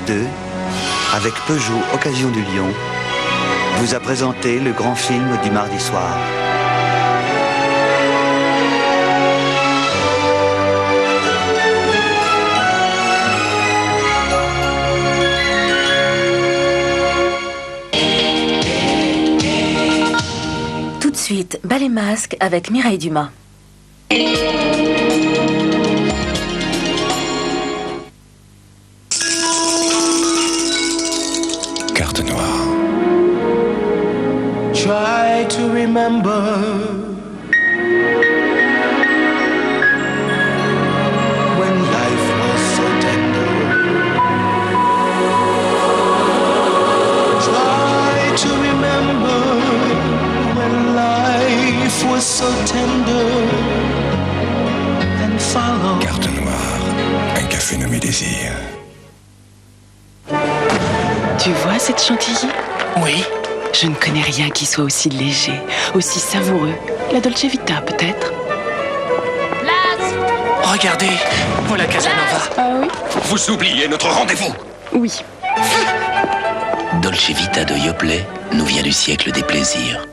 2, avec Peugeot Occasion du Lion, vous a présenté le grand film du mardi soir. Tout de suite, Bal et Masque avec Mireille Dumas. Carte noire. Try to remember when life was so tender. Try to remember when life was so tender. And follow. Carte noire. Un café nommé Désir. Tu vois cette chantilly? Oui. Je ne connais rien qui soit aussi léger, aussi savoureux. La Dolce Vita, peut-être? Place! Regardez, voilà Casanova. Ah oui? Vous oubliez notre rendez-vous. Oui. Dolce Vita de Yoplait nous vient du siècle des plaisirs.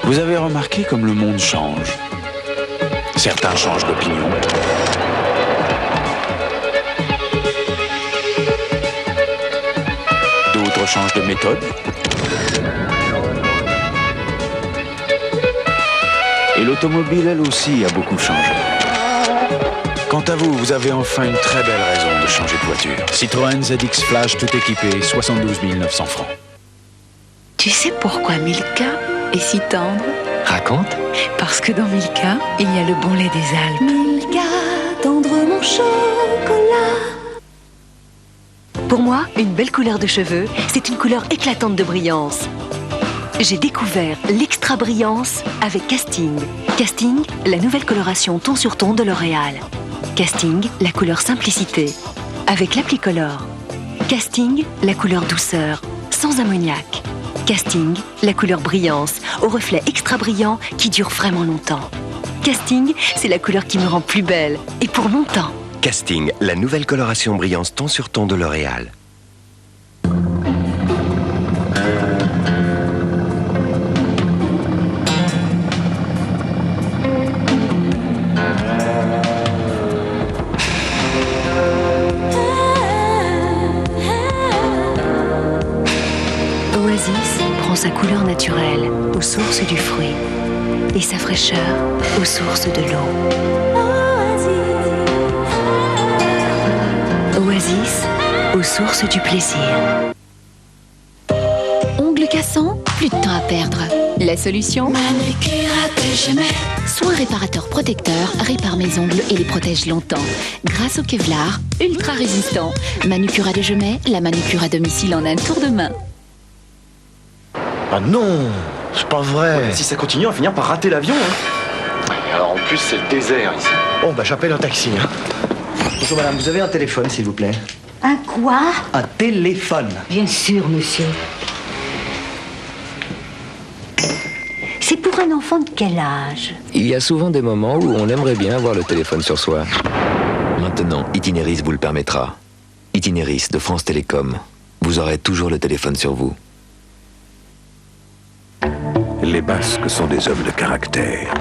Vous avez remarqué comme le monde change. Certains changent d'opinion. D'autres changent de méthode. Et l'automobile, elle aussi, a beaucoup changé. Quant à vous, vous avez enfin une très belle raison de changer de voiture. Citroën ZX Flash tout équipé, 72 900 francs. Tu sais pourquoi Milka est si tendre? Raconte. Parce que dans Milka, il y a le bon lait des Alpes. Milka, tendre mon chocolat. Pour moi, une belle couleur de cheveux, c'est une couleur éclatante de brillance. J'ai découvert l'extra brillance avec Casting. Casting, la nouvelle coloration ton sur ton de L'Oréal. Casting, la couleur simplicité, avec l'applicolor. Casting, la couleur douceur, sans ammoniac. Casting, la couleur brillance, au reflet extra brillant qui dure vraiment longtemps. Casting, c'est la couleur qui me rend plus belle, et pour longtemps. Casting, la nouvelle coloration brillance ton sur ton de L'Oréal. Oasis prend sa couleur naturelle aux sources du fruit et sa fraîcheur aux sources de l'eau. Oasis, aux sources du plaisir. Ongles cassants, plus de temps à perdre. La solution? Manucura de Gemais. Soin réparateur protecteur répare mes ongles et les protège longtemps. Grâce au Kevlar, ultra résistant. Manucura de Gemais, la manucure à domicile en un tour de main. Ah non, c'est pas vrai. Ouais, si ça continue, on va finir par rater l'avion. Hein. Alors en plus, c'est le désert ici. Bon, bah j'appelle un taxi. Hein. Bonjour madame, vous avez un téléphone s'il vous plaît? Un quoi? Un téléphone. Bien sûr, monsieur. C'est pour un enfant de quel âge? Il y a souvent des moments où on aimerait bien avoir le téléphone sur soi. Maintenant, Itinéris vous le permettra. Itinéris de France Télécom. Vous aurez toujours le téléphone sur vous. Les Basques sont des hommes de caractère.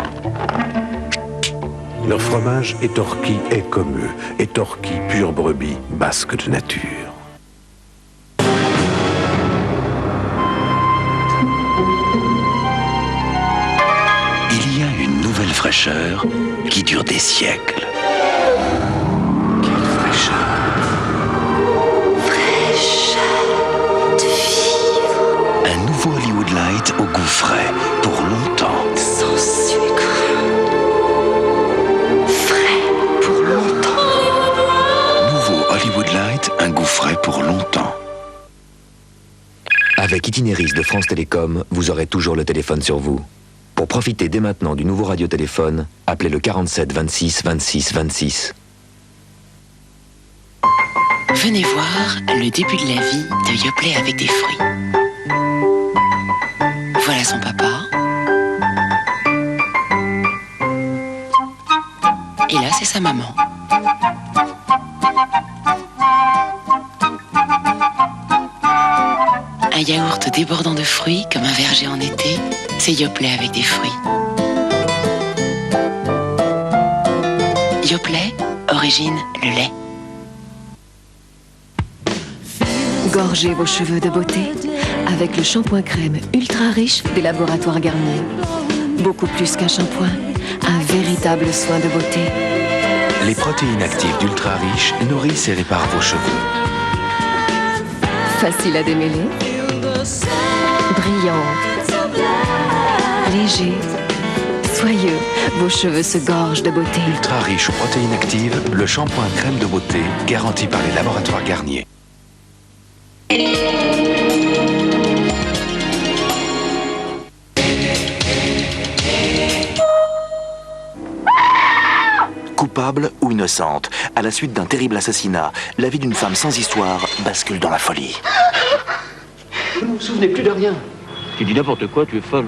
Leur fromage, Étorki, est comme eux. Étorki, pure brebis, basque de nature. Il y a une nouvelle fraîcheur qui dure des siècles. Quelle fraîcheur. Fraîcheur de vivre. Un nouveau Hollywood Light au goût frais pour longtemps. Sans sucre. Frais pour longtemps. Nouveau Hollywood Light, un goût frais pour longtemps. Avec Itinéris de France Télécom, vous aurez toujours le téléphone sur vous. Pour profiter dès maintenant du nouveau radiotéléphone, appelez le 47 26 26 26. Venez voir le début de la vie de Yoplait avec des fruits. Voilà son papa. Et là, c'est sa maman. Un yaourt débordant de fruits, comme un verger en été, c'est Yoplait avec des fruits. Yoplait, origine le lait. Gorgez vos cheveux de beauté avec le shampoing crème ultra riche des laboratoires Garnier. Beaucoup plus qu'un shampoing, un véritable soin de beauté. Les protéines actives d'Ultra Riche nourrissent et réparent vos cheveux. Facile à démêler, brillant, léger, soyeux, vos cheveux se gorgent de beauté. Ultra Riche aux protéines actives, le shampoing crème de beauté garanti par les laboratoires Garnier. Coupable ou innocente, à la suite d'un terrible assassinat, la vie d'une femme sans histoire bascule dans la folie. Vous ne vous souvenez plus de rien. Tu dis n'importe quoi, tu es folle.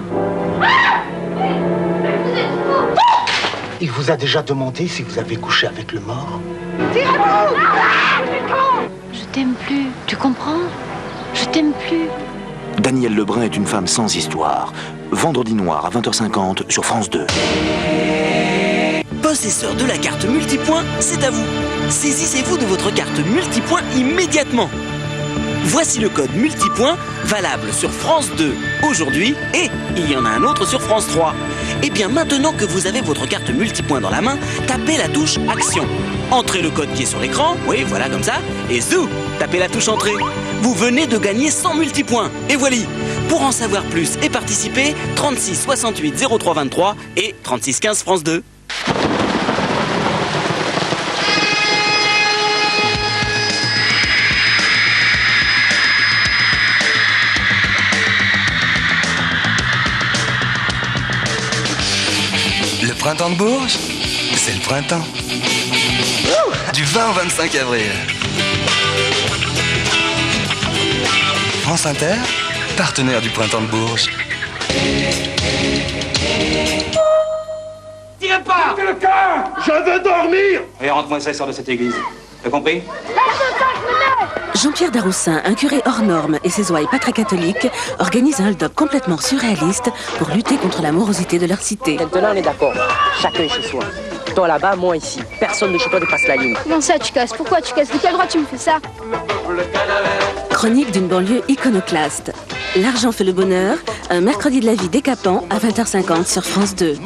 Il vous a déjà demandé si vous avez couché avec le mort? Je t'aime plus, tu comprends? Je t'aime plus. Danielle Lebrun est une femme sans histoire. Vendredi noir à 20h50 sur France 2. Possesseur de la carte multipoint, c'est à vous. Saisissez-vous de votre carte multipoint immédiatement. Voici le code multipoint valable sur France 2 aujourd'hui et il y en a un autre sur France 3. Et bien maintenant que vous avez votre carte multipoint dans la main, tapez la touche Action. Entrez le code qui est sur l'écran, oui voilà comme ça, et zou, tapez la touche Entrée. Vous venez de gagner 100 multipoints, et voilà. Pour en savoir plus et participer, 36 68 03 23 et 36 15 France 2. Le printemps de Bourges, c'est le printemps. Du 20 au 25 avril. France Inter, partenaire du printemps de Bourges. Tirez pas! Mettez le camp! Je veux dormir! Et rentre-moi ça et sors de cette église. T'as compris? Jean-Pierre Daroussin, un curé hors norme et ses ouailles pas très catholiques, organisent un hold-up complètement surréaliste pour lutter contre la morosité de leur cité. Maintenant, on est d'accord. Chacun chez soi. Toi là-bas, moi ici. Personne de chez toi dépasse la ligne. Comment ça, tu casses? Pourquoi tu casses? De quel droit tu me fais ça? Chronique d'une banlieue iconoclaste. L'argent fait le bonheur, un mercredi de la vie décapant à 20h50 sur France 2.